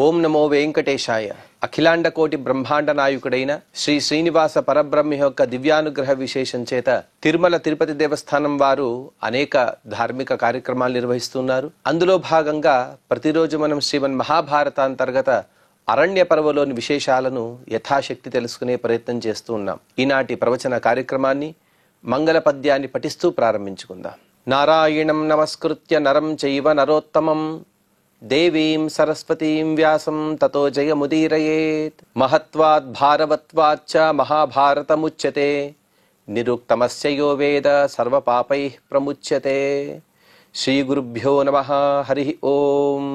ఓం నమో వెంకటేశాయ. అఖిలాండ కోటి బ్రహ్మాండ నాయకుడైన శ్రీ శ్రీనివాస పరబ్రహ్మ యొక్క దివ్యానుగ్రహ విశేషం చేత తిరుమల తిరుపతి దేవస్థానం వారు అనేక ధార్మిక కార్యక్రమాలు నిర్వహిస్తున్నారు. అందులో భాగంగా ప్రతిరోజు మనం శ్రీమన్ మహాభారత అంతర్గత అరణ్య పర్వలోని విశేషాలను యథాశక్తి తెలుసుకునే ప్రయత్నం చేస్తూ ఉన్నాం. ఈనాటి ప్రవచన కార్యక్రమాన్ని మంగళ పద్యాన్ని పఠిస్తూ ప్రారంభించుకుందాం. నారాయణం నమస్కృత్య నరం చైవ నరోత్తమం దేవీం సరస్వతీం వ్యాసం తతో జయముదీరయేత్. మహత్వాద్ భారవత్వాచ్చ మహాభారతముచ్యతే నిరుక్తమస్య యో వేద సర్వపాపైః ప్రముచ్యతే. శ్రీ గురుభ్యో నమః. హరి ఓం.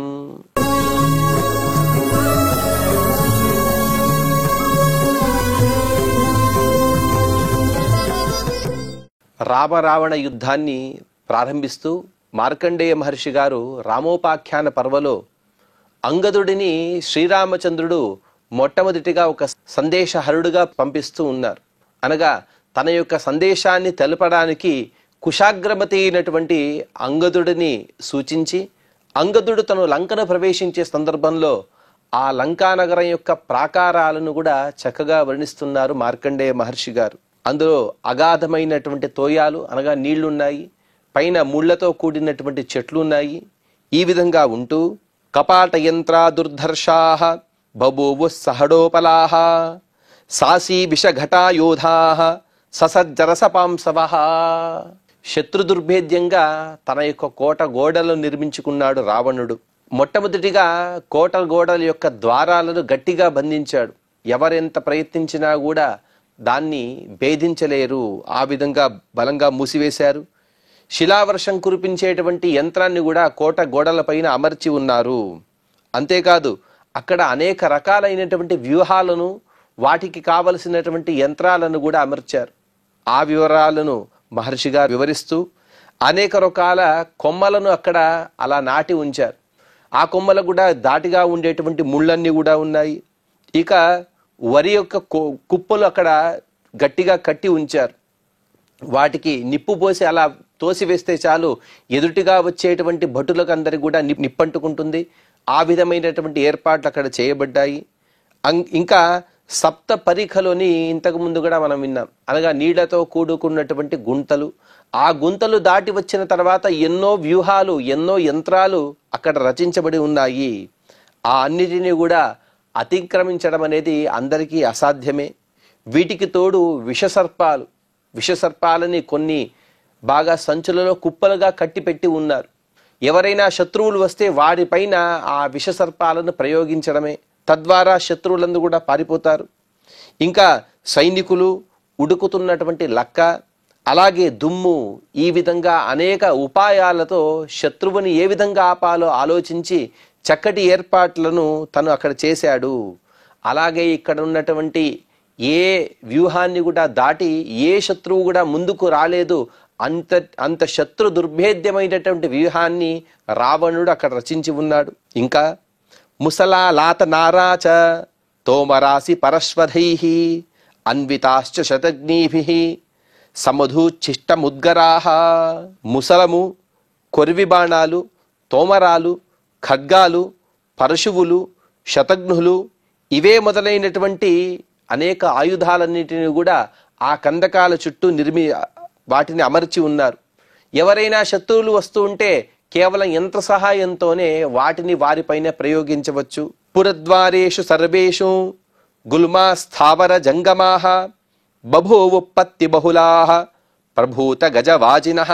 రామరావణ యుద్ధాన్ని ప్రారంభిస్తూ మార్కండేయ మహర్షి గారు రామోపాఖ్యాన పర్వలో అంగదుడిని శ్రీరామచంద్రుడు మొట్టమొదటిగా ఒక సందేశహరుడుగా పంపిస్తూ ఉన్నారు. అనగా తన యొక్క సందేశాన్ని తెలపడానికి కుశాగ్రమతి అయినటువంటి అంగదుడిని సూచించి, అంగదుడు తను లంకను ప్రవేశించే సందర్భంలో ఆ లంకానగరం యొక్క ప్రాకారాలను కూడా చక్కగా వర్ణిస్తున్నారు మార్కండేయ మహర్షి గారు. అందులో అగాధమైనటువంటి తోయాలు అనగా నీళ్లున్నాయి, పైన ముళ్లతో కూడినటువంటి చెట్లు ఉన్నాయి. ఈ విధంగా ఉంటూ కపాట యంత్ర దుర్ధర్షాః బభూవు సహడోపలాః సాసీ విషఘటా యోధాః ససజ్జరసపాంసవః. శత్రు దుర్భేద్యంగా తన యొక్క కోట గోడలను నిర్మించుకున్నాడు రావణుడు. మొట్టమొదటిగా కోట గోడల యొక్క ద్వారాలను గట్టిగా బంధించాడు. ఎవరెంత ప్రయత్నించినా కూడా దాన్ని భేదించలేరు. ఆ విధంగా బలంగా మూసివేశారు. శిలావర్షం కురిపించేటువంటి యంత్రాన్ని కూడా కోట గోడల పైన అమర్చి ఉన్నారు. అంతేకాదు అక్కడ అనేక రకాలైనటువంటి వ్యూహాలను, వాటికి కావలసినటువంటి యంత్రాలను కూడా అమర్చారు. ఆ వివరాలను మహర్షిగా వివరిస్తూ అనేక రకాల కొమ్మలను అక్కడ అలా నాటి ఉంచారు. ఆ కొమ్మలు కూడా దాటిగా ఉండేటువంటి ముళ్ళన్నీ కూడా ఉన్నాయి. ఇక వరి యొక్క కుప్పలు అక్కడ గట్టిగా కట్టి ఉంచారు. వాటికి నిప్పు పోసి అలా తోసివేస్తే చాలు ఎదుటిగా వచ్చేటువంటి భటులకు అందరికి కూడా నిప్పంటుకుంటుంది. ఆ విధమైనటువంటి ఏర్పాట్లు అక్కడ చేయబడ్డాయి. ఇంకా సప్త పరిఖలోని ఇంతకు ముందు కూడా మనం విన్నాం. అనగా నీళ్లతో కూడుకున్నటువంటి గుంతలు, ఆ గుంతలు దాటి వచ్చిన తర్వాత ఎన్నో వ్యూహాలు, ఎన్నో యంత్రాలు అక్కడ రచించబడి ఉన్నాయి. ఆ అన్నిటినీ కూడా అతిక్రమించడం అనేది అందరికీ అసాధ్యమే. వీటికి తోడు విషసర్పాలని కొన్ని బాగా సంచులలో కుప్పలుగా కట్టిపెట్టి ఉన్నారు. ఎవరైనా శత్రువులు వస్తే వారిపైన ఆ విషసర్పాలను ప్రయోగించడమే. తద్వారా శత్రువులందరూ కూడా పారిపోతారు. ఇంకా సైనికులు, ఉడుకుతున్నటువంటి లక్క, అలాగే దుమ్ము, ఈ విధంగా అనేక ఉపాయాలతో శత్రువుని ఏ విధంగా ఆపాలో ఆలోచించి చక్కటి ఏర్పాట్లను తను అక్కడ చేశాడు. అలాగే ఇక్కడ ఉన్నటువంటి ఏ వ్యూహాన్ని కూడా దాటి ఏ శత్రువు కూడా ముందుకు రాలేదు. అంత శత్రు దుర్భేద్యమైనటువంటి వ్యూహాన్ని రావణుడు అక్కడ రచించి ఉన్నాడు. ఇంకా ముసలా లాత నారాచ తోమరాసి పరశ్వధైః అన్వితాశ్చ శతఘ్నీభిః సమధూచ్చిష్టముద్గరాః. ముసలము, కొరివి బాణాలు, తోమరాలు, ఖడ్గాలు, పరశువులు, శతఘ్నులు, ఇవే మొదలైనటువంటి అనేక ఆయుధాలన్నిటిని కూడా ఆ కందకాల చుట్టూ వాటిని అమర్చి ఉన్నారు. ఎవరైనా శత్రువులు వస్తూ ఉంటే కేవలం యంత్ర సహాయంతోనే వాటిని వారిపైన ప్రయోగించవచ్చు. పురద్వారేషు సర్వేషు గుల్మా స్థావర జంగమాః బభూవుపత్తి బహుళాః ప్రభూత గజవాజినః.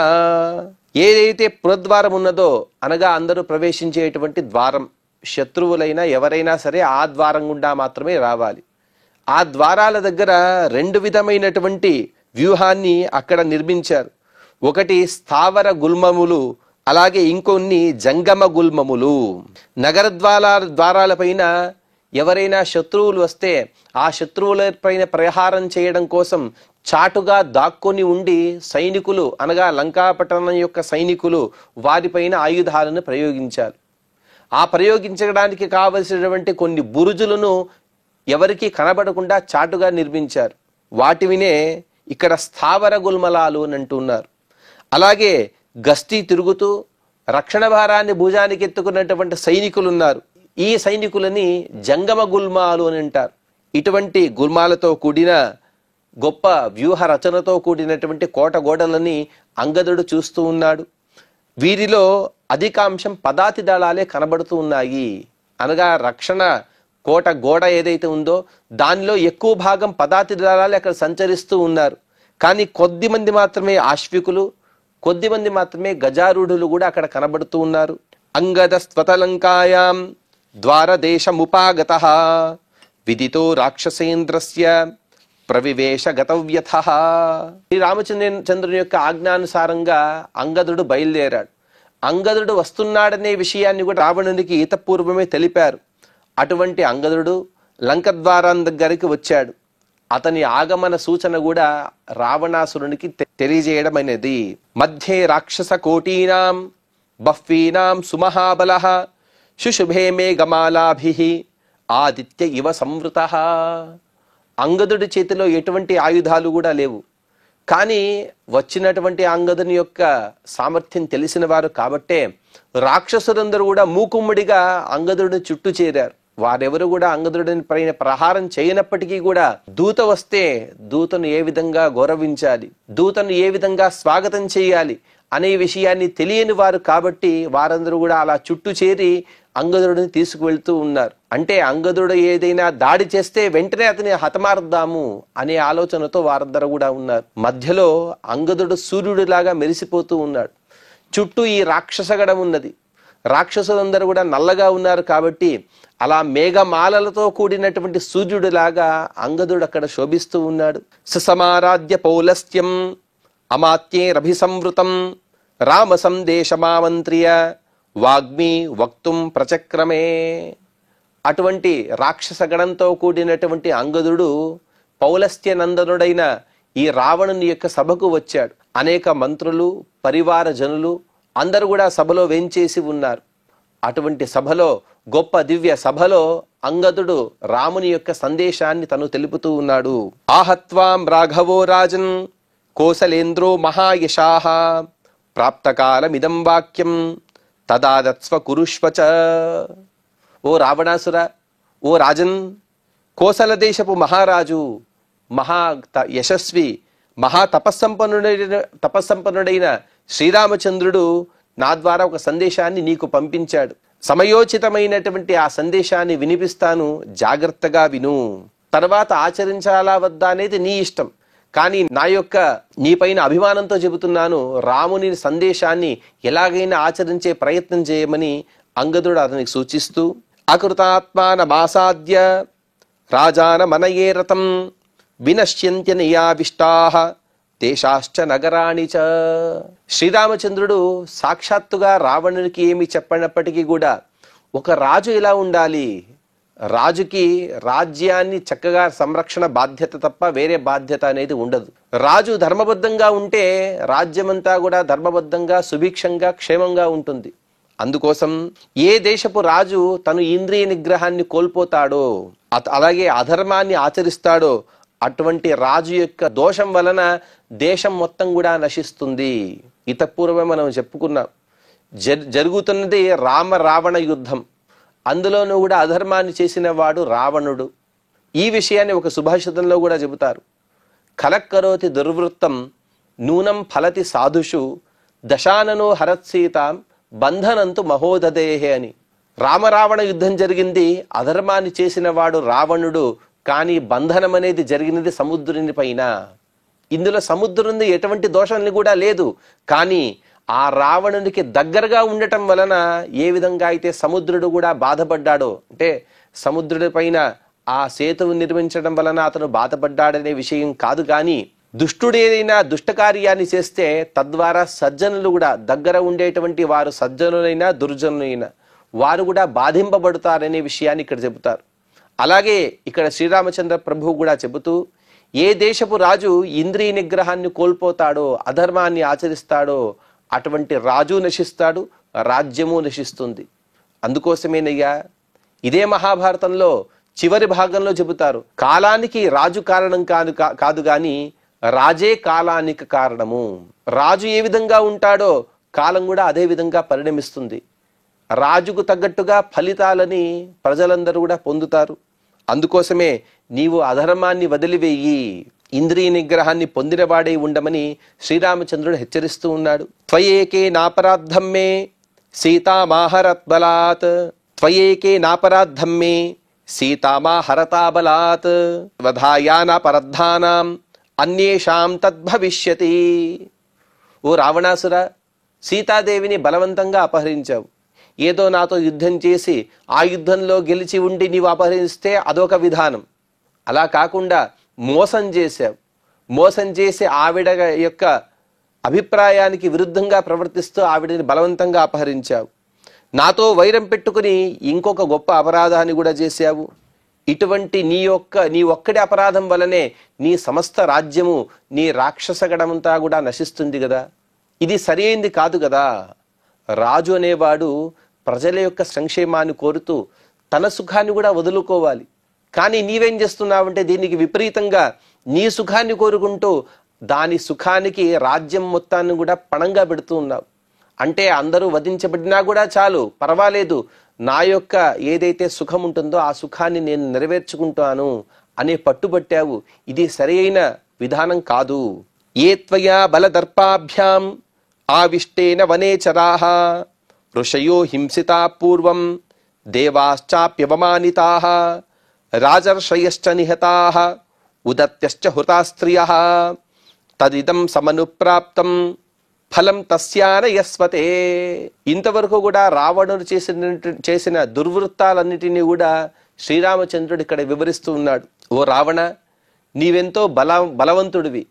ఏదైతే పురద్వారం ఉన్నదో అనగా అందరూ ప్రవేశించేటువంటి ద్వారం, శత్రువులైనా ఎవరైనా సరే ఆ ద్వారం గుండా మాత్రమే రావాలి. ఆ ద్వారాల దగ్గర రెండు విధమైనటువంటి వ్యూహాన్ని అక్కడ నిర్మించారు. ఒకటి స్థావర గుల్మములు, అలాగే ఇంకొన్ని జంగమ గుల్మములు. నగర ద్వారాలపైన ఎవరైనా శత్రువులు వస్తే ఆ శత్రువులపైన ప్రహారం చేయడం కోసం చాటుగా దాక్కొని ఉండి సైనికులు, అనగా లంకాపట్టణం యొక్క సైనికులు వారిపైన ఆయుధాలను ప్రయోగించారు. ఆ ప్రయోగించడానికి కావలసినటువంటి కొన్ని బురుజులను ఎవరికి కనబడకుండా చాటుగా నిర్మించారు. వాటివినే ఇక్కడ స్థావర గుల్మలాలు అని అంటున్నారు. అలాగే గస్తీ తిరుగుతూ రక్షణ భారాన్ని భుజానికి ఎత్తుకున్నటువంటి సైనికులు ఉన్నారు. ఈ సైనికులని జంగమ గుల్మాలు అని అంటారు. ఇటువంటి గుల్మాలతో కూడిన గొప్ప వ్యూహ రచనతో కూడినటువంటి కోట గోడలని అంగదుడు చూస్తూ ఉన్నాడు. వీరిలో అధికాంశం పదాతి దళాలే కనబడుతూ ఉన్నాయి. అనగా రక్షణ కోట గోడ ఏదైతే ఉందో దానిలో ఎక్కువ భాగం పదాతి దళాలే అక్కడ సంచరిస్తూ ఉన్నారు. కానీ కొద్ది మంది మాత్రమే ఆశ్వికులు, కొద్ది మంది మాత్రమే గజారూఢులు కూడా అక్కడ కనబడుతూ ఉన్నారు. అంగద స్వతలంకాయాం ద్వారదేశముపాగతః విదితో రాక్షసేంద్రస్య ప్రవివేశ గతవ్యథః. శ్రీ రామచంద్రుని యొక్క ఆజ్ఞానుసారంగా అంగదుడు బయలుదేరాడు. అంగదుడు వస్తున్నాడనే విషయాన్ని కూడా రావణునికి ఈతపూర్వమే తెలిపారు. అటువంటి అంగదుడు లంక ద్వారం దగ్గరికి వచ్చాడు. అతని ఆగమన సూచన కూడా రావణాసురునికి తెలియజేయడం అనేది. మధ్యే రాక్షస కోటీనాం బహ్వీనాం సుమహాబలః శుశుభే మేఘమాలాభిః ఆదిత్య ఇవ సంవృతః. అంగదుడి చేతిలో ఎటువంటి ఆయుధాలు కూడా లేవు. కానీ వచ్చినటువంటి అంగదుని యొక్క సామర్థ్యం తెలిసిన వారు కాబట్టే రాక్షసులందరూ కూడా మూకుమ్మడిగా అంగదుడిని చుట్టూ చేరారు. వారెవరు కూడా అంగదుడిని పైన ప్రహారం చేయనప్పటికీ కూడా దూత వస్తే దూతను ఏ విధంగా గౌరవించాలి, దూతను ఏ విధంగా స్వాగతం చేయాలి అనే విషయాన్ని తెలియని వారు కాబట్టి వారందరూ కూడా అలా చుట్టూ చేరి అంగదుడిని తీసుకువెళ్తూ ఉన్నారు. అంటే అంగదుడు ఏదైనా దాడి చేస్తే వెంటనే అతని హతమార్దాము అనే ఆలోచనతో వారందరూ కూడా ఉన్నారు. మధ్యలో అంగదుడు సూర్యుడిలాగా మెరిసిపోతూ ఉన్నాడు. చుట్టూ ఈ రాక్షసగడం ఉన్నది. రాక్షసులందరూ కూడా నల్లగా ఉన్నారు కాబట్టి అలా మేఘమాలలతో కూడినటువంటి సూర్యుడిలాగా అంగదుడు అక్కడ శోభిస్తూ ఉన్నాడు. ససమారాధ్య పౌలస్త్యం అమాత్యే రభిసంవృతం రామ సందేశమామంత్రియ వాగ్మి వక్తుం ప్రచక్రమే. అటువంటి రాక్షస గణంతో కూడినటువంటి అంగదుడు పౌలస్త్య నందనుడైన ఈ రావణుని యొక్క సభకు వచ్చాడు. అనేక మంత్రులు, పరివార జనులు అందరూ కూడా సభలో వేంచేసి ఉన్నారు. అటువంటి సభలో, గొప్ప దివ్య సభలో అంగదుడు రాముని యొక్క సందేశాన్ని తను తెలుపుతూ ఉన్నాడు. ఆహత్వాం రాఘవో రాజన్ కోసలేంద్రో మహాయశాః ప్రాప్తకాలమిదం వాక్యం తదాదత్స్వ కురుష్వచ. ఓ రావణాసుర, ఓ రాజన్, కోసల దేశపు మహారాజు, మహా యశస్వి, మహా తపస్సంపన్నుడైన శ్రీరామచంద్రుడు నా ద్వారా ఒక సందేశాన్ని నీకు పంపించాడు. సమయోచితమైనటువంటి ఆ సందేశాన్ని వినిపిస్తాను, జాగ్రత్తగా విను. తర్వాత ఆచరించాలా వద్దా అనేది నీ ఇష్టం. కానీ నా యొక్క నీపైన అభిమానంతో చెబుతున్నాను, రాముని సందేశాన్ని ఎలాగైనా ఆచరించే ప్రయత్నం చేయమని అంగదుడు అతనికి సూచిస్తూ, అకృతాత్మాన మాసాద్య రాజాన మనయే రతం వినశ్యంత్య నియావిష్టాః దేశాశ్చ నగరాణి చ. శ్రీరామచంద్రుడు సాక్షాత్తుగా రావణునికి ఏమి చెప్పనప్పటికీ కూడా ఒక రాజు ఇలా ఉండాలి, రాజుకి రాజ్యాన్ని చక్కగా సంరక్షణ బాధ్యత తప్ప వేరే బాధ్యత అనేది ఉండదు. రాజు ధర్మబద్ధంగా ఉంటే రాజ్యమంతా కూడా ధర్మబద్ధంగా, సుభిక్షంగా, క్షేమంగా ఉంటుంది. అందుకోసం ఏ దేశపు రాజు తను ఇంద్రియ నిగ్రహాన్ని కోల్పోతాడో, అలాగే అధర్మాన్ని ఆచరిస్తాడో అటువంటి రాజు యొక్క దోషం వలన దేశం మొత్తం కూడా నశిస్తుంది. ఇతపూర్వమే మనం చెప్పుకున్నాం, జరుగుతున్నది రామ రావణ యుద్ధం. అందులోనూ కూడా అధర్మాన్ని చేసిన వాడు రావణుడు. ఈ విషయాన్ని ఒక సుభాషితంలో కూడా చెబుతారు. కలక్కరోతి దుర్వృత్తం నూనం ఫలతి సాధుషు దశాననో హరత్సీతాం బంధనంతు మహోదదేహే అని. రామరావణ యుద్ధం జరిగింది, అధర్మాన్ని చేసిన వాడు రావణుడు. కానీ బంధనం అనేది జరిగినది సముద్రుని పైన. ఇందులో సముద్రుని ఎటువంటి దోషాన్ని కూడా లేదు. కానీ ఆ రావణునికి దగ్గరగా ఉండటం వలన ఏ విధంగా అయితే సముద్రుడు కూడా బాధపడ్డాడో, అంటే సముద్రుడి పైన ఆ సేతువు నిర్మించడం వలన అతను బాధపడ్డాడనే విషయం కాదు, కానీ దుష్టుడేదైనా దుష్టకార్యాన్ని చేస్తే తద్వారా సజ్జనులు కూడా, దగ్గర ఉండేటువంటి వారు సజ్జనులైనా దుర్జనులైనా వారు కూడా బాధింపబడతారనే విషయాన్ని ఇక్కడ చెబుతారు. అలాగే ఇక్కడ శ్రీరామచంద్ర ప్రభువు కూడా చెబుతూ, ఏ దేశపు రాజు ఇంద్రియ నిగ్రహాన్ని కోల్పోతాడో, అధర్మాన్ని ఆచరిస్తాడో అటువంటి రాజు నశిస్తాడు, రాజ్యము నశిస్తుంది. అందుకోసమేనయ్యా ఇదే మహాభారతంలో చివరి భాగంలో చెబుతారు, కాలానికి రాజు కారణం కాదు గాని రాజే కాలానికి కారణము. రాజు ఏ విధంగా ఉంటాడో కాలం కూడా అదే విధంగా పరిణమిస్తుంది. రాజుకు తగ్గట్టుగా ఫలితాలని ప్రజలందరూ కూడా పొందుతారు. అందుకోసమే నీవు అధర్మాన్ని వదిలివేయి, ఇంద్రియ నిగ్రహాన్ని పొందినవాడే ఉండమని శ్రీరామచంద్రుడు హెచ్చరిస్తూ ఉన్నాడు. త్వయేకే నాపరాధం మే సీతామాహరత్ బలాత్, త్వయేకే నాపరాధం మే సీతామాహరతా బలాత్, వధాయానాపరద్ధానాం అన్యేషాం తద్భవిష్యతి. ఓ రావణాసుర, సీతాదేవిని బలవంతంగా అపహరించావు. ఏదో నాతో యుద్ధం చేసి ఆ యుద్ధంలో గెలిచి ఉండి నీవు అపహరిస్తే అదొక విధానం. అలా కాకుండా మోసం చేశావు. మోసం చేసి ఆవిడ యొక్క అభిప్రాయానికి విరుద్ధంగా ప్రవర్తిస్తూ ఆవిడని బలవంతంగా అపహరించావు. నాతో వైరం పెట్టుకుని ఇంకొక గొప్ప అపరాధాన్ని కూడా చేశావు. ఇటువంటి నీ ఒక్కడి అపరాధం వలనే నీ సమస్త రాజ్యము, నీ రాక్షసగణమంతా కూడా నశిస్తుంది కదా. ఇది సరైంది కాదు కదా. రాజు అనేవాడు ప్రజల యొక్క సంక్షేమాన్ని కోరుతూ తన సుఖాన్ని కూడా వదులుకోవాలి. కానీ నీవేం చేస్తున్నావంటే దీనికి విపరీతంగా నీ సుఖాన్ని కోరుకుంటూ దాని సుఖానికి రాజ్యం మొత్తాన్ని కూడా పణంగా పెడుతూ ఉన్నావు. అంటే అందరూ వధించబడినా కూడా చాలు, పర్వాలేదు, నా యొక్క ఏదైతే సుఖం ఉంటుందో ఆ సుఖాన్ని నేను నెరవేర్చుకుంటాను అనే పట్టుబట్టావు. ఇది సరైన విధానం కాదు. ఏ త్వయా బలదర్పాభ్యాం ఆవిష్టేన వనేచరాః ఋషయో హింసితా పూర్వం దేవాశ్చాప్యవమానితాః రాజర్షయశ్చ నిహతాః ఉదత్యశ్చ హృతాస్త్రియః తదిదం సమనుప్రాప్తం ఫలం తస్యాన యస్వతే. ఇంతవరకు కూడా రావణుడు చేసిన దుర్వృత్తాలన్నిటినీ కూడా శ్రీరామచంద్రుడు ఇక్కడ వివరిస్తూ ఉన్నాడు. ఓ రావణ, నీవెంతో బలవంతుడివి,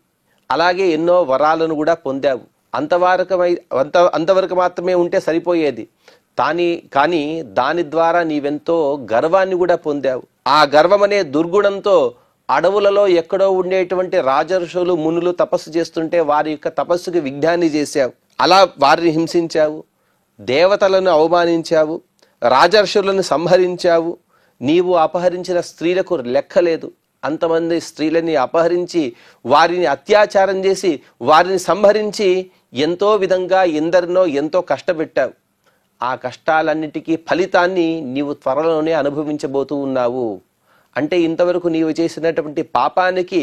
అలాగే ఎన్నో వరాలను కూడా పొందావు. అంతవరకు మాత్రమే ఉంటే సరిపోయేది. కానీ దాని ద్వారా నీవెంతో గర్వాన్ని కూడా పొందావు. ఆ గర్వం అనే దుర్గుణంతో అడవులలో ఎక్కడో ఉండేటువంటి రాజర్షులు మునులు తపస్సు చేస్తుంటే వారి యొక్క తపస్సుకి విఘ్నాన్ని చేశావు. అలా వారిని హింసించావు, దేవతలను అవమానించావు, రాజర్షులను సంహరించావు. నీవు అపహరించిన స్త్రీలకు లెక్కలేదు. అంతమంది స్త్రీలని అపహరించి వారిని అత్యాచారం చేసి వారిని సంహరించి ఎంతో విధంగా ఎందరినో ఎంతో కష్టపెట్టావు. ఆ కష్టాలన్నిటికీ ఫలితాన్ని నీవు త్వరలోనే అనుభవించబోతూ ఉన్నావు. అంటే ఇంతవరకు నీవు చేసినటువంటి పాపానికి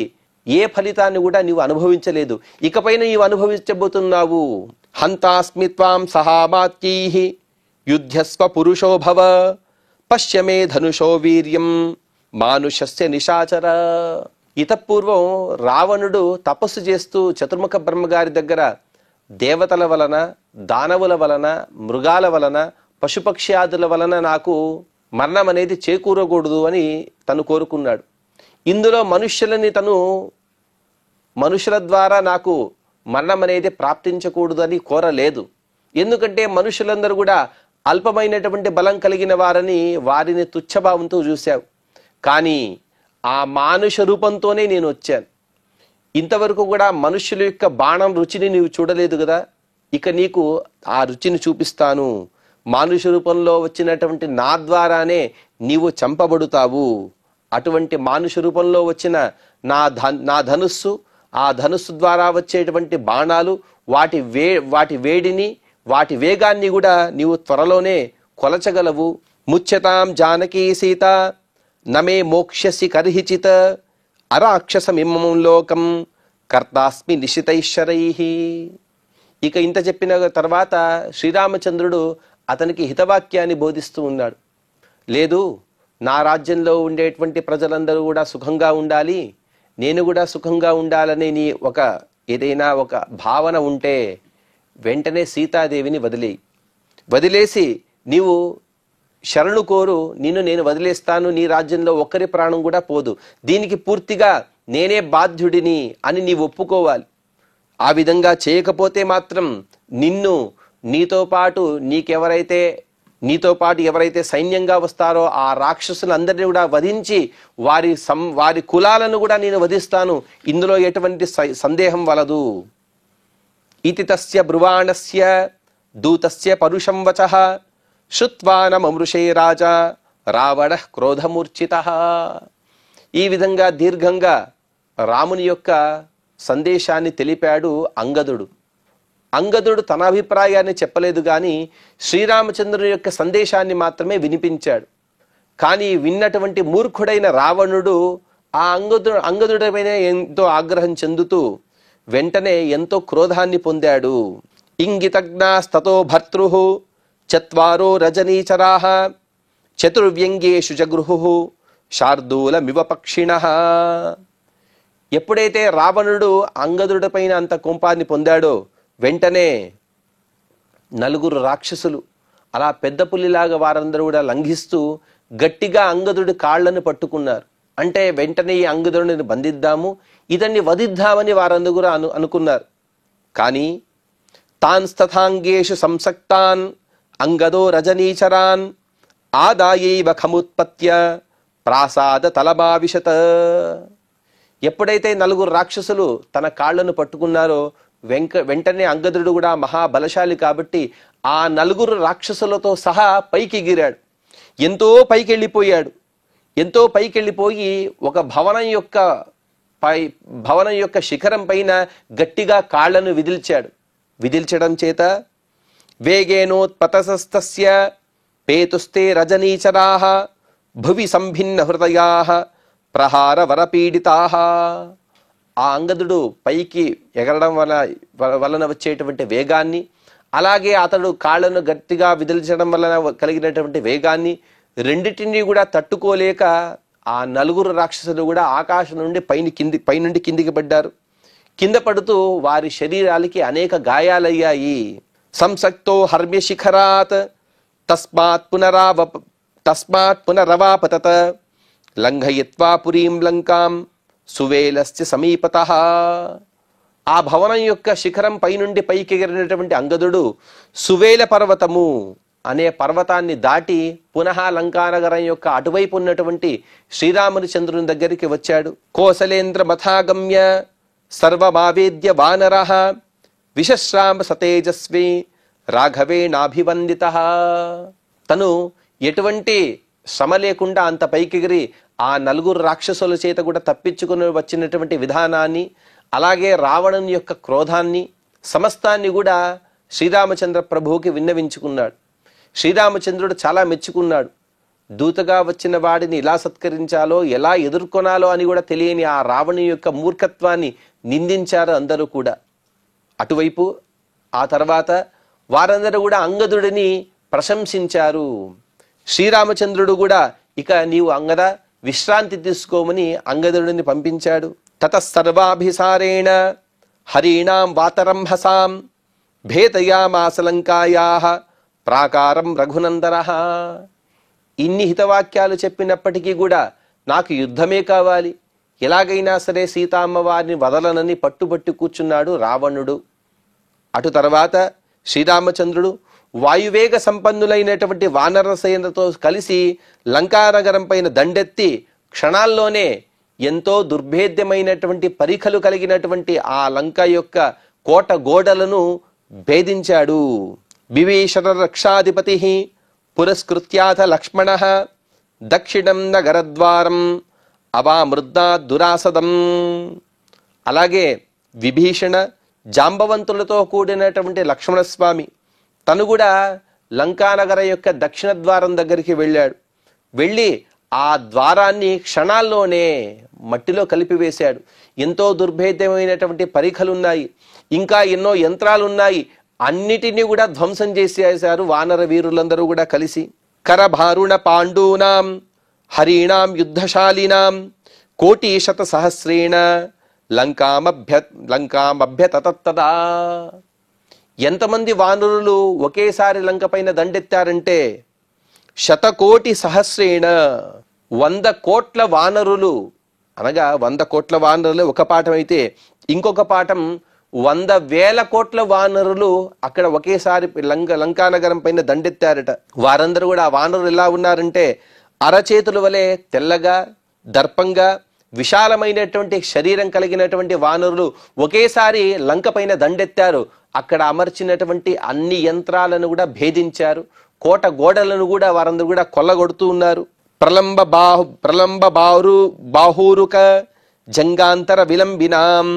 ఏ ఫలితాన్ని కూడా నీవు అనుభవించలేదు, ఇకపైన నీవు అనుభవించబోతున్నావు. హంతాస్మి త్వాం సహామాత్యైః యుధ్యస్వ పురుషో భవ పశ్యమే ధనుషో వీర్యం మానుషస్య నిశాచర. ఇతపూర్వం రావణుడు తపస్సు చేస్తూ చతుర్ముఖ బ్రహ్మగారి దగ్గర దేవతల వలన, దానవుల వలన, మృగాల వలన, పశుపక్ష్యాదుల వలన నాకు మరణం అనేది చేకూరకూడదు అని తను కోరుకున్నాడు. ఇందులో మనుషుల ద్వారా నాకు మరణం అనేది ప్రాప్తించకూడదు అని కోరలేదు. ఎందుకంటే మనుషులందరూ కూడా అల్పమైనటువంటి బలం కలిగిన వారిని తుచ్చభావంతో చూశావు. కానీ ఆ మానుష రూపంతోనే నేను వచ్చాను. ఇంతవరకు కూడా మనుష్యుల యొక్క బాణం రుచిని నీవు చూడలేదు కదా, ఇక నీకు ఆ రుచిని చూపిస్తాను. మానుష రూపంలో వచ్చినటువంటి నా ద్వారానే నీవు చంపబడుతావు. అటువంటి మానుష రూపంలో వచ్చిన నా ధనుస్సు, ఆ ధనుస్సు ద్వారా వచ్చేటువంటి బాణాలు, వాటి వేడిని, వాటి వేగాన్ని కూడా నీవు త్వరలోనే కొలచగలవు. ముచ్యతాం జానకీ సీత నమే మోక్ష్యసి కర్హిచిత అరాక్షసమిమం లోకం కర్తాస్మి నిశితైశ్వరైః. ఇక ఇంత చెప్పిన తర్వాత శ్రీరామచంద్రుడు అతనికి హితవాక్యాన్ని బోధిస్తూ ఉన్నాడు. లేదు, నా రాజ్యంలో ఉండేటువంటి ప్రజలందరూ కూడా సుఖంగా ఉండాలి, నేను కూడా సుఖంగా ఉండాలని ఏదైనా ఒక భావన ఉంటే వెంటనే సీతాదేవిని వదిలేసి నీవు శరణు కోరు, నేను వదిలేస్తాను, నీ రాజ్యంలో ఒక్కరి ప్రాణం కూడా పోదు. దీనికి పూర్తిగా నేనే బాధ్యుడిని అని నీవు ఒప్పుకోవాలి. ఆ విధంగా చేయకపోతే మాత్రం నిన్ను నీతో పాటు ఎవరైతే సైన్యంగా వస్తారో ఆ రాక్షసులందరినీ కూడా వధించి వారి కులాలను కూడా నేను వధిస్తాను. ఇందులో ఎటువంటి సందేహం వలదు. ఇతి తస్య బ్రువాణస్య దూతస్య పరుషం వచః శ్రుత్వా నమృషే రాజా రావణః క్రోధమూర్ఛితః. ఈ విధంగా దీర్ఘంగా రాముని యొక్క సందేశాన్ని తెలిపాడు అంగదుడు. అంగదుడు తన అభిప్రాయాన్ని చెప్పలేదు కానీ శ్రీరామచంద్రుని యొక్క సందేశాన్ని మాత్రమే వినిపించాడు. కానీ విన్నటువంటి మూర్ఖుడైన రావణుడు ఆ అంగదుడిపైన ఎంతో ఆగ్రహం చెందుతూ వెంటనే ఎంతో క్రోధాన్ని పొందాడు. ఇంగితజ్ఞాస్తతో భర్తృః చత్వారో రజనీచరాః చతుర్వ్యంగ్యేషు జగృహుః శార్దూలమివ పక్షిణః. ఎప్పుడైతే రావణుడు అంగదుడిపైన అంత కోపాన్ని పొందాడో వెంటనే 4 రాక్షసులు అలా పెద్ద పులిలాగా వారందరూ కూడా లంఘిస్తూ గట్టిగా అంగదుడి కాళ్లను పట్టుకున్నారు. అంటే వెంటనే ఈ అంగదుడిని బంధిద్దాము, ఇతన్ని వధిద్దామని వారందరూ కూడా అనుకున్నారు. కానీ తాన్స్తథాంగేషు సంసక్తాన్ అంగదో రజనీచరాన్ ఆదాయైవ ఖముత్పత్య ప్రాసాద తలమావిశత. ఎప్పుడైతే 4 రాక్షసులు తన కాళ్లను పట్టుకున్నారో వెంటనే అంగదుడు కూడా మహాబలశాలి కాబట్టి ఆ 4 రాక్షసులతో సహా పైకి ఎగిరాడు. ఎంతో పైకెళ్ళిపోయి ఒక భవనం యొక్క శిఖరం పైన గట్టిగా కాళ్లను విదిల్చడం చేత వేగేనోత్పతసస్తస్య పేతుస్తే రజనీచరాః భువి సంభిన్న హృదయాః ప్రహార వరపీడితాః. ఆ అంగదుడు పైకి ఎగరడం వలన వచ్చేటువంటి వేగాన్ని, అలాగే అతడు కాళ్లను గట్టిగా విదిల్చడం వలన కలిగినటువంటి వేగాన్ని రెండిటిని కూడా తట్టుకోలేక ఆ 4 రాక్షసులు కూడా ఆకాశం నుండి పైనుండి కిందికి పడ్డారు. కింద పడుతూ వారి శరీరాలకి అనేక గాయాలయ్యాయి. సంసక్తో హర్మ్య శిఖరాత్ తస్మాత్ పునరవాపతత లంఘయిత్వా పురీం లంకాం సువేలస్య సమీపతః. ఆ భవనం యొక్క శిఖరం పైనుండి పైకి ఎగిరినటువంటి అంగదుడు సువేల పర్వతము అనే పర్వతాన్ని దాటి పునః లంకానగరం యొక్క అటువైపు ఉన్నటువంటి శ్రీరామచంద్రుని దగ్గరికి వచ్చాడు. కోసలేంద్ర మథాగమ్య సర్వమావేద్య వానరః విశశ్రామ సతేజస్వి రాఘవేణాభివందితః. తను ఎటువంటి శ్రమ లేకుండా అంత పైకెగిరి ఆ 4 రాక్షసుల చేత కూడా తప్పించుకుని వచ్చినటువంటి విధానాన్ని, అలాగే రావణుని యొక్క క్రోధాన్ని సమస్తాన్ని కూడా శ్రీరామచంద్ర ప్రభువుకి విన్నవించుకున్నాడు. శ్రీరామచంద్రుడు చాలా మెచ్చుకున్నాడు. దూతగా వచ్చిన వాడిని ఎలా సత్కరించాలో, ఎలా ఎదుర్కొనాలో అని కూడా తెలియని ఆ రావణుని యొక్క మూర్ఖత్వాన్ని నిందించారు అందరూ కూడా. అటువైపు ఆ తర్వాత వారందరూ కూడా అంగదుడిని ప్రశంసించారు. శ్రీరామచంద్రుడు కూడా ఇక నీవు అంగద విశ్రాంతి తీసుకోమని అంగదుడిని పంపించాడు. తతఃసర్వాభిసారేణ హరీణాం వాతరంహసాం భేదయామాస లంకాయాః ప్రాకారం రఘునందనః. ఇన్ని హితవాక్యాలు చెప్పినప్పటికీ కూడా నాకు యుద్ధమే కావాలి, ఎలాగైనా సరే సీతామ్మవారిని వదలనని పట్టుబట్టి కూర్చున్నాడు రావణుడు. అటు తర్వాత శ్రీరామచంద్రుడు వాయువేగ సంపన్నులైనటువంటి వానర సేనతో కలిసి లంకానగరం పైన దండెత్తి క్షణాల్లోనే ఎంతో దుర్భేద్యమైనటువంటి పరిఖలు కలిగినటువంటి ఆ లంక యొక్క కోట గోడలను భేదించాడు. బిభీషణ రక్షాధిపతి పురస్కృత్యాథ లక్ష్మణః దక్షిణం నగరద్వారం అవామృద్దా దురాసదం. అలాగే విభీషణ జాంబవంతులతో కూడినటువంటి లక్ష్మణస్వామి తను కూడా లంకానగర యొక్క దక్షిణ ద్వారం దగ్గరికి వెళ్ళి ఆ ద్వారాన్ని క్షణాల్లోనే మట్టిలో కలిపివేశాడు. ఎంతో దుర్భేద్యమైనటువంటి పరిఖలున్నాయి, ఇంకా ఎన్నో యంత్రాలున్నాయి, అన్నిటినీ కూడా ధ్వంసం చేసేశారు వానర వీరులందరూ కూడా కలిసి. కరభారుణ పాండూనాం హరీణాం యుద్ధశాలినాం కోటిశత సహస్రేణ లంకామభ్యతతత్తదా. ఎంతమంది వానరులు ఒకేసారి లంక పైన దండెత్తారంటే 100 కోటి సహస్రేణ 100 కోట్ల వానరులు అనగా 100 కోట్ల వానరులు ఒక పాఠం అయితే, ఇంకొక పాఠం 100,000 కోట్ల వానరులు అక్కడ ఒకేసారి లంకా నగరం పైన దండెత్తారట. వారందరూ కూడా ఆ వానరులు ఎలా ఉన్నారంటే అరచేతుల వలె తెల్లగా, దర్పంగా, విశాలమైనటువంటి శరీరం కలిగినటువంటి వానరులు ఒకేసారి లంక పైన దండెత్తారు. అక్కడ అమర్చినటువంటి అన్ని యంత్రాలను కూడా భేదించారు. కోట గోడలను కూడా వారందరూ కూడా కొల్లగొడుతూ ఉన్నారు. ప్రలంబ బాహూరుక జంగాంతర విలంబినాం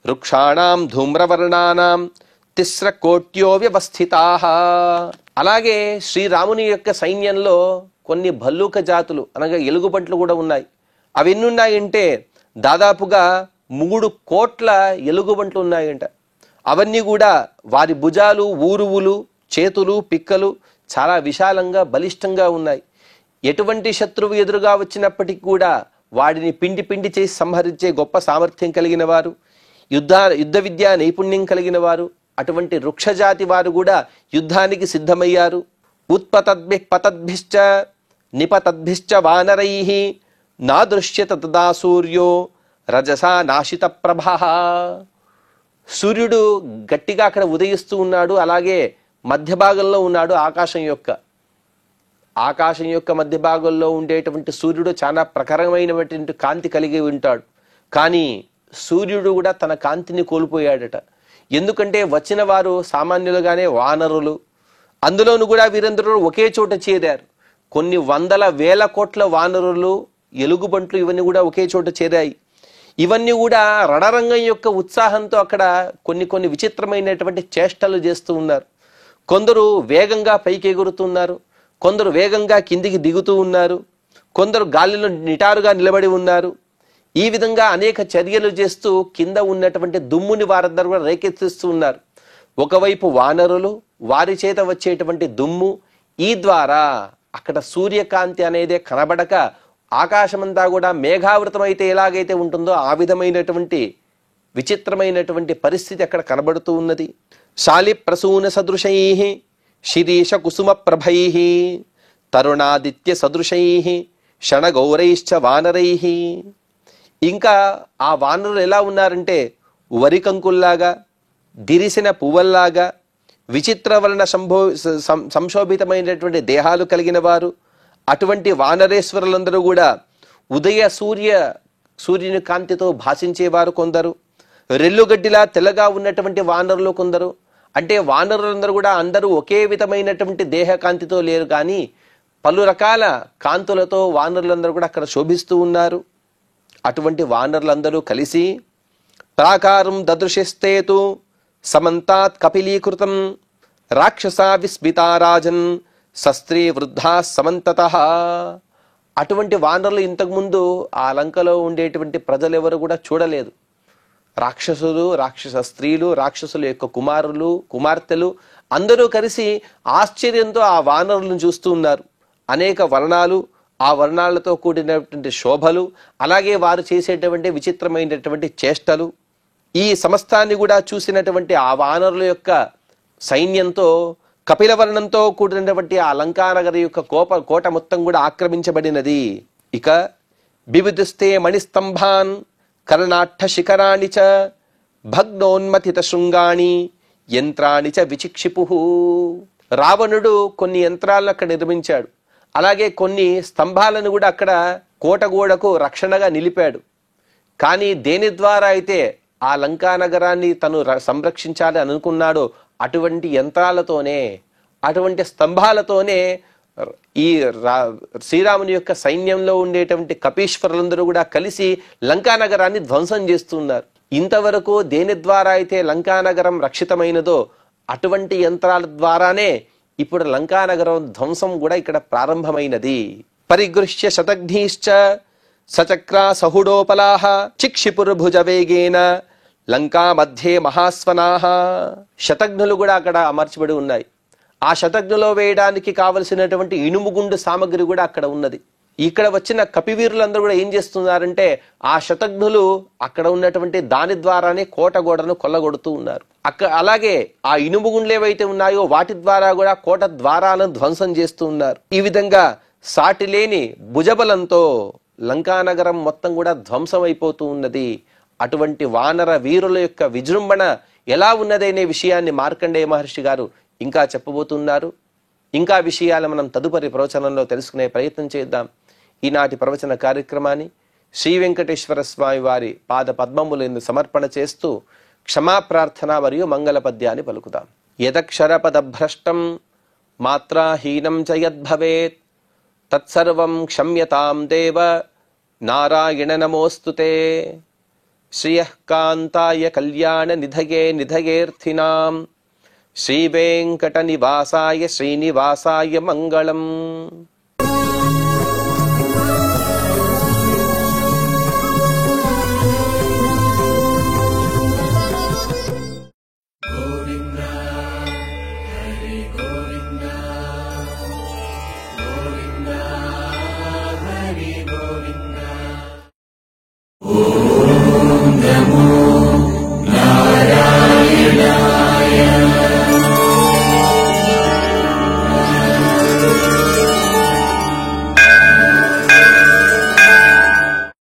వృక్షాణం ధూమ్రవర్ణానాం తిస్ర కోట్యో వ్యవస్థితాః. అలాగే శ్రీరాముని యొక్క సైన్యంలో కొన్ని భల్లూక జాతులు అనగా ఎలుగుబంట్లు కూడా ఉన్నాయి. అవి ఎన్ని ఉన్నాయంటే దాదాపుగా 3 కోట్ల ఎలుగుబంట్లు ఉన్నాయంట. అవన్నీ కూడా వారి భుజాలు, ఊరువులు, చేతులు, పిక్కలు చాలా విశాలంగా బలిష్టంగా ఉన్నాయి. ఎటువంటి శత్రువు ఎదురుగా వచ్చినప్పటికీ కూడా వాడిని పిండి పిండి చేసి సంహరించే గొప్ప సామర్థ్యం కలిగిన వారు, యుద్ధ విద్యా నైపుణ్యం కలిగిన వారు. అటువంటి వృక్షజాతి వారు కూడా యుద్ధానికి సిద్ధమయ్యారు. పతద్భిశ్చ నిపతద్భిశ్చ వానరైః నాదృశ్యత తదా సూర్యో రజసా నాశిత ప్రభః. సూర్యుడు గట్టిగా అక్కడ ఉదయిస్తూ ఉన్నాడు. అలాగే మధ్య భాగంలో ఉన్నాడు. ఆకాశం యొక్క మధ్య భాగంలో ఉండేటువంటి సూర్యుడు చాలా ప్రఖరమైనటువంటి కాంతి కలిగి ఉంటాడు. కానీ సూర్యుడు కూడా తన కాంతిని కోల్పోయాడట. ఎందుకంటే వచ్చిన వారు సామాన్యులుగానే వానరులు. అందులోను కూడా వీరందరూ ఒకే చోట చేరారు. కొన్ని 100,000 కోట్ల వానరులు, ఎలుగుబంట్లు ఇవన్నీ కూడా ఒకే చోట చేరాయి. ఇవన్నీ కూడా రణరంగం యొక్క ఉత్సాహంతో అక్కడ కొన్ని విచిత్రమైనటువంటి చేష్టలు చేస్తూ ఉన్నారు. కొందరు వేగంగా పైకి ఎగురుతున్నారు, కొందరు వేగంగా కిందికి దిగుతూ ఉన్నారు, కొందరు గాలిలో నిటారుగా నిలబడి ఉన్నారు. ఈ విధంగా అనేక చర్యలు చేస్తూ కింద ఉన్నటువంటి దుమ్ముని వారందరూ కూడా రేకెత్తిస్తూ ఉన్నారు. ఒకవైపు వానరులు, వారి చేత వచ్చేటువంటి దుమ్ము, ఈ ద్వారా అక్కడ సూర్యకాంతి అనేది కనబడక ఆకాశమంతా కూడా మేఘావృతమైతే ఎలాగైతే ఉంటుందో ఆ విధమైనటువంటి విచిత్రమైనటువంటి పరిస్థితి అక్కడ కనబడుతూ ఉన్నది. శాలి ప్రసూన సదృశైః శిరీష కుసుమ ప్రభైః తరుణాదిత్య సదృశైః షణగౌరైశ్చ వానరైః. ఇంకా ఆ వానరులు ఎలా ఉన్నారంటే వరికంకుల్లాగా, దిరిసిన పువ్వల్లాగా, విచిత్రవర్ణ సంశోభితమైనటువంటి దేహాలు కలిగిన వారు. అటువంటి వానరేశ్వరులందరూ కూడా ఉదయ సూర్యుని కాంతితో భాషించేవారు కొందరు, రెల్లుగడ్డిలా తెల్లగా ఉన్నటువంటి వానరులు కొందరు. అంటే వానరులందరూ కూడా అందరూ ఒకే విధమైనటువంటి దేహ కాంతితో లేరు, కానీ పలు రకాల కాంతులతో వానరులందరూ కూడా అక్కడ శోభిస్తూ ఉన్నారు. అటువంటి వానరులందరూ కలిసి ప్రాకారం దదృశిస్తేతు సమంతాత్ కపిలీకృతం రాక్షసా విస్మితారాజన్ శస్త్రీ వృద్ధా సమంతతః. అటువంటి వానరులు ఇంతకుముందు ఆ లంకలో ఉండేటువంటి ప్రజలు ఎవరు కూడా చూడలేదు. రాక్షసులు, రాక్షస స్త్రీలు, రాక్షసుల యొక్క కుమారులు, కుమార్తెలు అందరూ కలిసి ఆశ్చర్యంతో ఆ వానరులను చూస్తూ ఉన్నారు. అనేక వర్ణాలు, ఆ వర్ణాలతో కూడినటువంటి శోభలు, అలాగే వారు చేసేటువంటి విచిత్రమైనటువంటి చేష్టలు, ఈ సమస్తాన్ని కూడా చూసినటువంటి ఆ వానరుల యొక్క సైన్యంతో కపిలవర్ణంతో కూడినటువంటి ఆ లంకానగరి యొక్క కోట మొత్తం కూడా ఆక్రమించబడినది. ఇక బిబిదుస్తే మణిస్తంభాన్ కర్ణాఠ శిఖరాణి చ భగ్నోన్మథిత శృంగాణి యంత్రాణి చ విచిక్షిపుః. రావణుడు కొన్ని యంత్రాలను అక్కడ నిర్మించాడు. అలాగే కొన్ని స్తంభాలను కూడా అక్కడ కోటగోడకు రక్షణగా నిలిపాడు. కానీ దేని ద్వారా అయితే ఆ లంకా నగరాన్ని తను సంరక్షించాలి అని అనుకున్నాడో అటువంటి యంత్రాలతోనే, అటువంటి స్తంభాలతోనే ఈ శ్రీరాముని యొక్క సైన్యంలో ఉండేటువంటి కపీశ్వరులందరూ కూడా కలిసి లంకా నగరాన్ని ధ్వంసం చేస్తున్నారు. ఇంతవరకు దేని ద్వారా అయితే లంకా నగరం రక్షితమైనదో అటువంటి యంత్రాల ద్వారానే ఇప్పుడు లంకా నగరం ధ్వంసం కూడా ఇక్కడ ప్రారంభమైనది. పరిగృహ్య శతఘ్నీశ్చ సచక్రా సహుడోపలాహ చిక్షిపుర్భుజ వేగేన లంకా మధ్యే మహాస్వనాహ. శతఘ్నులు కూడా అక్కడ అమర్చబడి ఉన్నాయి. ఆ శతఘ్నులో వేయడానికి కావలసినటువంటి ఇనుముగుండు సామగ్రి కూడా అక్కడ ఉన్నది. ఇక్కడ వచ్చిన కపివీరులందరూ కూడా ఏం చేస్తున్నారంటే ఆ శతఘ్నులు అక్కడ ఉన్నటువంటి దాని ద్వారానే కోట గోడను కొల్లగొడుతూ ఉన్నారు. అలాగే ఆ ఇనుముగుండ్లు ఏవైతే ఉన్నాయో వాటి ద్వారా కూడా కోట ద్వారాలను ధ్వంసం చేస్తూ ఉన్నారు. ఈ విధంగా సాటిలేని భుజబలంతో లంకానగరం మొత్తం కూడా ధ్వంసం అయిపోతూ ఉన్నది. అటువంటి వానర వీరుల యొక్క విజృంభణ ఎలా ఉన్నదనే విషయాన్ని మార్కండేయ మహర్షి గారు ఇంకా చెప్పబోతున్నారు. ఇంకా విషయాలు మనం తదుపరి ప్రవచనంలో తెలుసుకునే ప్రయత్నం చేద్దాం. ఈనాటి ప్రవచన కార్యక్రమాన్ని శ్రీ వెంకటేశ్వర స్వామి వారి పాద పద్మములందు సమర్పణ చేస్తూ క్షమాప్రార్థన మరియు మంగళ పద్యాన్ని పలుకుదాం. యదక్షరపదభ్రష్టం మాత్రాహీనం చ యద్భవేత్ తత్సర్వం క్షమ్యతాం దేవ నారాయణ నమోస్తుతే. శ్రియః కాంతాయ కళ్యాణ నిధయే నిధయేర్థినాం శ్రీ వెంకట నివాసాయ శ్రీనివాసాయ మంగళం. ఓం నమో